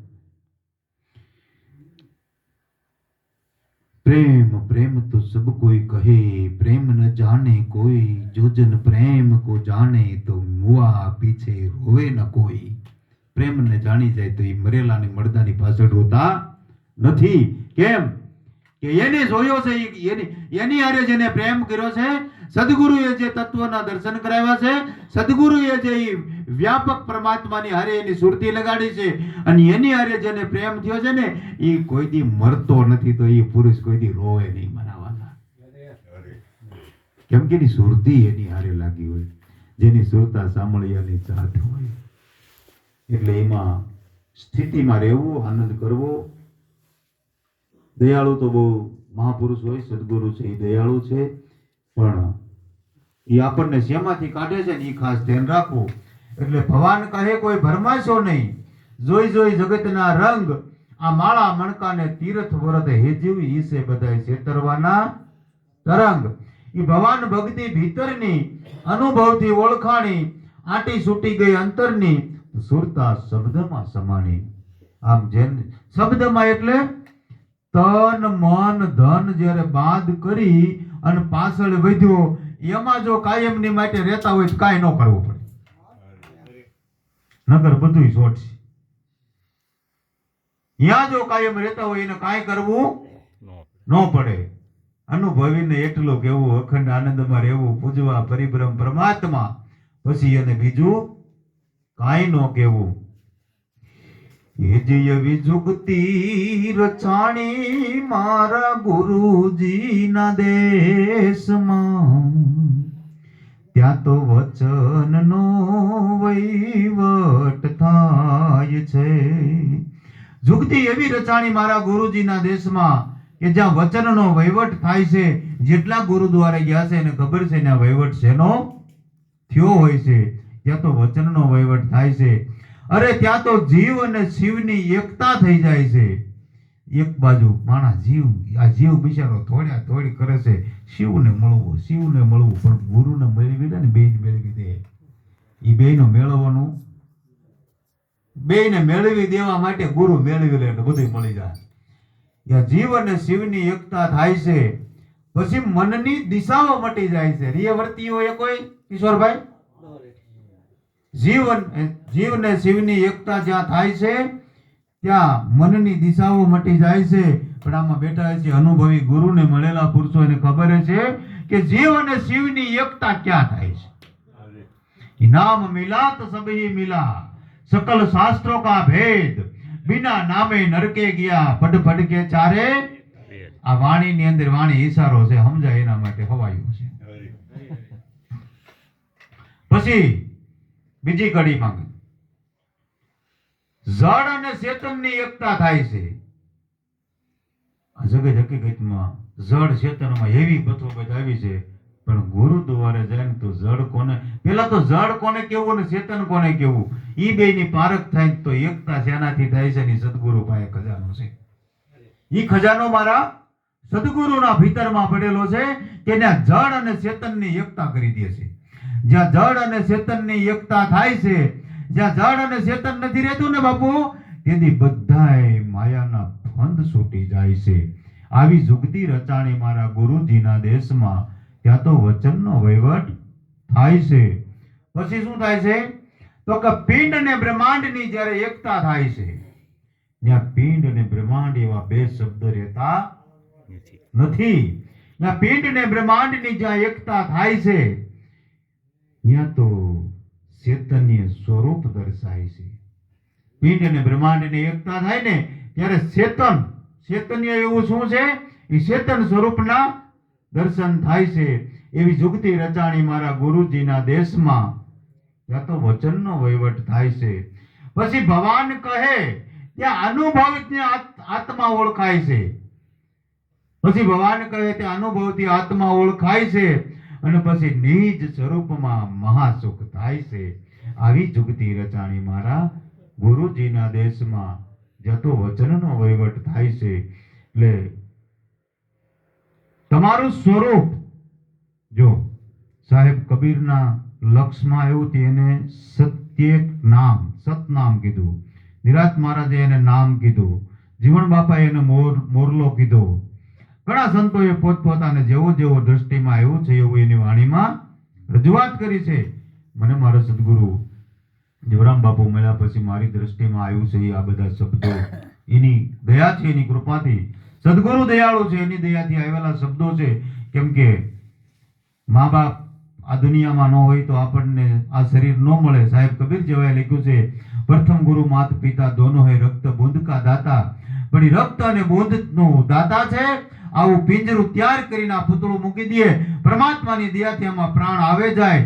प्रेम प्रेम तो सब कोई कहे, प्रेम न जाने कोई, जो जन प्रेम को जाने तो मुआ पीछे रोवे न कोई. પ્રેમ ને જાણી જાય તો એ મરેલા ને મરદાની પાછળ રોતા નથી. કેમ કે એને જોયો છે, એની હારે જેને પ્રેમ કર્યો છે, સદગુરુએ જે તત્વના દર્શન કરાવ્યા છે, સદગુરુએ જે વ્યાપક પરમાત્માની હારે એની સુરતી લગાડી છે, અને એની હારે જેને પ્રેમ થયો છે ને એ કોઈ દી મરતો નથી. તો એ પુરુષ કોઈ દી રોવે નહીં મરાવાના. કેમ કે એની સુરતી એની હારે લાગી હોય, જેની સુરતા સાંભળ્યાની ચાહત હોય. એટલે એમાં સ્થિતિમાં રહેવું, આનંદ કરવો. દયાળુ તો બહુ મહાપુરુષ હોય, સદગુરુ છે એ દયાળુ છે, પણ એ આપણને શેમાંથી કાઢે છે ને એ ખાસ ધ્યાન રાખવું. એટલે ભગવાન કહે કોઈ ભરમાશો નહીં, જોઈ જોઈ જગતના રંગ, આ માળા મણકાને તીર્થ વ્રત હેજીવી ઈસે બધાય છેતરવાના તરંગ. એ ભગવાન ભક્તિ ભીતરની અનુભવથી ઓળખાણી, આટી છૂટી ગઈ અંતરની, સુરતા શબ્દમાં સમાણી. આમ જેમ શબ્દમાં એટલે તન મન ધન જ્યારે બાદ કરી અને પાછળ વધ્યો, એમાં જો કાયમની માટે રહેતા હોય તો કાંઈ ન કરવું પડે, નગર બધું છોડશે. ત્યાં જો કાયમ રહેતા હોય એને કાંઈ કરવું ન પડે. અનુભવીને એટલું કેવું, અખંડ આનંદમાં રહેવું, પૂજવા પરિબ્રહ્મ પરમાત્મા, પછી એને બીજું કાંઈ ન કહેવું. હેજયવી જુગતી રચાણી મારા ગુરુજીના દેશમાં, ત્યાં તો વચનનો વહીવટ થાય છે. જુગતી એવી રચાણી મારા ગુરુજીના દેશમાં કે જ્યાં વચનનો વહીવટ થાય છે. જેટલા ગુરુદ્વારે ગયા છે એને ખબર છે ને વહીવટ શેનો થયો હોય છે. ત્યાં તો વચનનો વહીવટ થાય છે. અરે ત્યાં તો જીવ અને શિવની એકતા થઈ જાય છે. એક બાજુ માણા જીવ, આ જીવ બિચારો થોડ્યા થોડી કરે છે શિવને મળવું, શિવને મળવું, પણ ગુરુને મેળવી લે ને બે જ મેળવી દે. એ બેયનો મેળવવાનું, બેયને મેળવી દેવા માટે ગુરુ મેળવી લે એટલે બધું મળી જાય. ત્યાં જીવ અને શિવની એકતા થાય છે. પછી મનની દિશાઓ મટી જાય છે. રિયવર્તીઓ એ કોઈ કિશોરભાઈ, જીવ ને શિવની એકતા જ્યાં થાય છે ત્યાં મનની દિશાઓ મટી જાય છે. પણ આમાં બેઠા છે અનુભવી ગુરુને મળેલા પુરુષો, એને ખબર છે કે જીવ અને શિવની એકતા ક્યાં થાય છે. નામ મિલા તો સબહી મિલા, सकल शास्त्रों का भेद, बिना नामे नरके गया पढ़ पढ़ के चारे. આ વાણી ની અંદર વાણી ઈશારો છે, સમજાય એના માટે હવાયું છે. પછી બીજી કડી માંગે, જળ અને ચેતનની એકતા થાય છે. આ જગત હકીકતમાં જળ ચેતનમાં એવી બથોબથ આવી છે. પણ ગુરુદ્વારે જાય ને તો જળ કોને, પેલા તો જળ કોને કેવું અને ચેતન કોને કેવું, ઈ બે ની પારખ થાય તો એકતા શેનાથી થાય છે. સદગુરુ પાસે ખજાનો છે. ઈ ખજાનો મારા સદગુરુના ભીતરમાં પડેલો છે કે જ્યાં જળ અને ચેતનની એકતા કરી દે છે. જ્યાં જળ અને ચેતનની એકતા થાય છે, જ્યાં જળ અને ચેતન નથી રહેતું ને બાપુ, તેથી બધાય માયાના ફંદ છૂટી જાય છે. આવી જુગતી રચાણી મારા ગુરુજીના દેશમાં, ત્યાં તો વચનનો વહીવટ થાય છે. પછી શું થાય છે તો કે પિંડ અને બ્રહ્માંડની જ્યારે એકતા થાય છે, ત્યાં પિંડ અને બ્રહ્માંડ એવા બે શબ્દ રહેતા નથી. ત્યાં પિંડ અને બ્રહ્માંડની જ્યાં એકતા થાય છે ત્યાં તો ચૈતન્ય સ્વરૂપ દર્શાય છે. પિંડ અને બ્રહ્માંડની એકતા થાય ને ત્યારે ચૈતન્ય એવું શું છે? એ ચેતન સ્વરૂપના દર્શન થાય છે. એવી જુગતી રચાણી મારા ગુરુજીના દેશમાં. ત્યાં તો વચનનો વહીવટ થાય છે. પછી ભગવાન કહે ત્યાં અનુભવથી આત્મા ઓળખાય છે. પછી ભગવાન કહે ત્યાં અનુભવથી આત્મા ઓળખાય છે. અને પછી નિજ સ્વરૂપમાં મહાસુખ થાય છે. આવી જુગતી રચાણી મારા ગુરુજીના દેશમાં જતો વચનનો વહીવટ થાય છે. એટલે તમારું સ્વરૂપ જો સાહેબ કબીરના લક્ષમાં એવું તેને સત્યેક નામ સતનામ કીધું. નિરાત મહારાજે એને નામ કીધું. જીવણ બાપાએ એને મોરલો કીધો. ઘણા સંતોએ પોતપોતાને જેવો જેવો દ્રષ્ટિમાં આવ્યું છે એવું એની વાણીમાં રજૂઆત કરી છે. મને મારા સદગુરુ જીવરામ બાપુ મળ્યા પછી મારી દ્રષ્ટિમાં આવ્યું છે આ બધા શબ્દો એની દયાથી, એની કૃપાથી. સદગુરુ દયાળુ છે, એની દયાથી આવેલા શબ્દો છે. કેમ કે મા બાપ આ દુનિયામાં ન હોય તો આપણને આ શરીર ન મળે. સાહેબ કબીર જેવાએ લખ્યું છે, પ્રથમ ગુરુ માત પિતા દોનો હે રક્ત બુંદ કા દાતા. પણ એ રક્ત અને બુંદ નું દાતા છે. આવું પિંજરું તૈયાર કરીને આ પૂતળું મૂકી દઈએ, પરમાત્માની દયાથી આમાં પ્રાણ આવે જાય,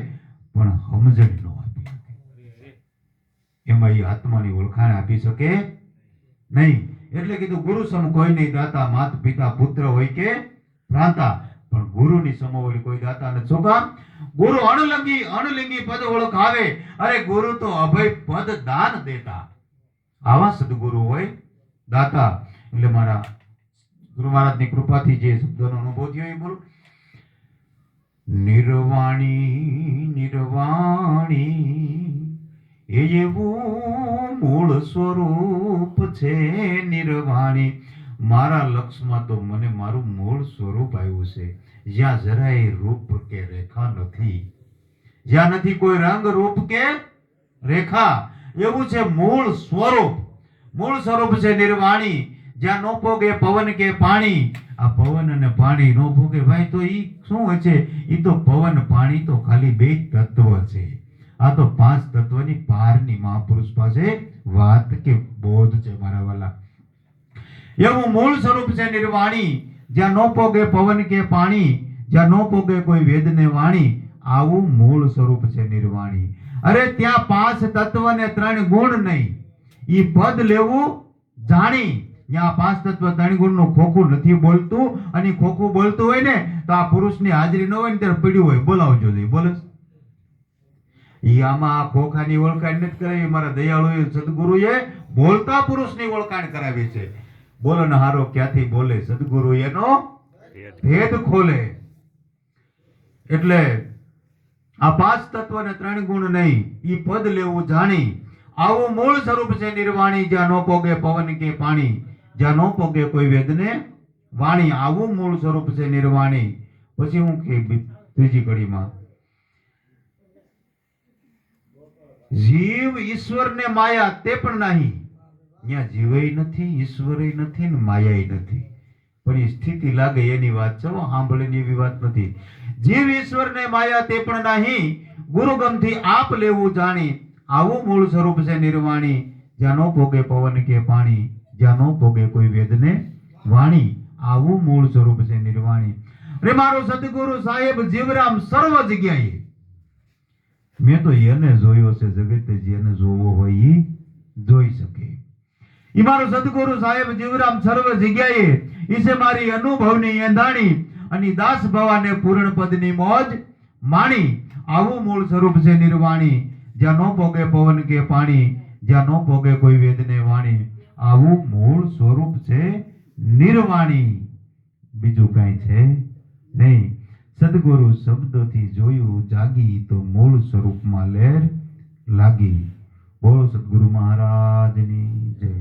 પણ સમજણ ન આપી શકે. એમાં એ આત્માની ઓળખાણ આપી શકે નહીં. એટલે કીધું ગુરુ સમ કોઈ નહીં દાતા, માત પિતા પુત્ર હોય કે ભ્રાતા. પણ ગુરુની સમોવલી કોઈ દાતા નથી. શું કામ? ગુરુ અણલિંગી પદ ઓળખાવે. અરે ગુરુ તો અભય પદ દાન દેતા. આવા સદગુરુ હોય દાતા. એટલે મારા ગુરુ મહારાજની કૃપાથી જે શબ્દોનો અનુભવ થયો એ બોલું. નિર્વાણી નિર્વાણી એવું મૂળ સ્વરૂપ છે. નિર્વાણી મારા લક્ષમાં તો મને મારું મૂળ સ્વરૂપ આવ્યું છે. જ્યાં જરાય રૂપ કે રેખા નથી, જ્યાં નથી કોઈ રંગ રૂપ કે રેખા, એવું છે મૂળ સ્વરૂપ. મૂળ સ્વરૂપ છે નિર્વાણી. જ્યાં નો પોગે પવન કે પાણી. આ પવન અને પાણી નો પોગે ભાઈ તો ઈ શું હોય છે? ઈ તો પવન પાણી તો ખાલી બે તત્વ છે. આ તો પાંચ તત્વની પારની મહાપુરુષ પાસે વાત કે બોધ છે મારા વાલા. એવું મૂળ સ્વરૂપ છે નિર્વાણી. જ્યાં નો પોગે પવન કે પાણી, જ્યાં નો પોગે કોઈ વેદ ને વાણી. આવું મૂળ સ્વરૂપ છે નિર્વાણી. અરે ત્યાં પાંચ તત્વ ને ત્રણ ગુણ નહીં. ઈ પદ લેવું જાણી. ત્યાં પાંચ તત્વ ત્રણ ગુણ નું ખોખું નથી બોલતું. અને ખોખું બોલતું હોય ને તો આ પુરુષની હાજરી ન હોય ને ત્યારે પડ્યું હોય. બોલાવજો જોઈએ. બોલે ઈ આમાં આ ખોખાની ઓળખાણ નથી કરાવી. મારા દયાળુ સદગુરુએ બોલતા પુરુષની ઓળખાણ કરાવી છે. બોલન હારો ક્યાંથી બોલે, સદગુરુ એનો ભેદ ખોલે. એટલે આ પાંચ તત્વ ને ત્રણ ગુણ નહીં, ઈ પદ લેવું જાણી. આવું મૂળ સ્વરૂપ છે નિર્વાણી. જ્યાં નો પોગે પવન કે પાણી, જ્યાં નો પોગે કોઈ વેદને વાણી. આવું મૂળ સ્વરૂપ છે નિર્વાણી. પછી હું કે ત્રીજી કડીમાં જીવ ઈશ્વર ને માયા તે પણ નહીં. ત્યાં જીવય નથી, ઈશ્વરય નથી ને માયાય નથી. પણ એ સ્થિતિ લાગે એની વાત છે, સાંભળીને એવી વાત નથી. જીવ ઈશ્વર ને માયા તે પણ નહીં, ગુરુગમથી આપ લેવું જાણી. આવું મૂળ સ્વરૂપ છે નિર્વાણી. જ્યાં નો ભોગે પવન કે પાણી, જ્યાં નો ભોગે કોઈ વેદને વાણી. આવું મૂળ સ્વરૂપ છે નિર્વાણી. રે મારો સદગુરુ સાહેબ જીવરામ સર્વ જગ્યાએ. મેં તો એને જોયો છે, જગતે જેને જોવો હોય એ જોઈ શકે. ઈ મારો સદગુરુ સાહેબ જીવરામ સર્વ જગ્યાએ. ઈસે મારી અનુભવની એંધાણી. અને દાસ ભવાને પૂર્ણ પદની મોજ માણી. આવું મૂળ સ્વરૂપ છે નિર્વાણી. જ્યાં નો ભોગે પવન કે પાણી, જ્યાં નો ભોગે કોઈ વેદને વાણી. આવું મૂળ સ્વરૂપ છે નિર્વાણી. બીજું કઈ છે નહીં. સદગુરુ શબ્દોથી જોયું જાગી તો મૂળ સ્વરૂપમાં લહેર લાગી. બોલો સદગુરુ મહારાજની જય.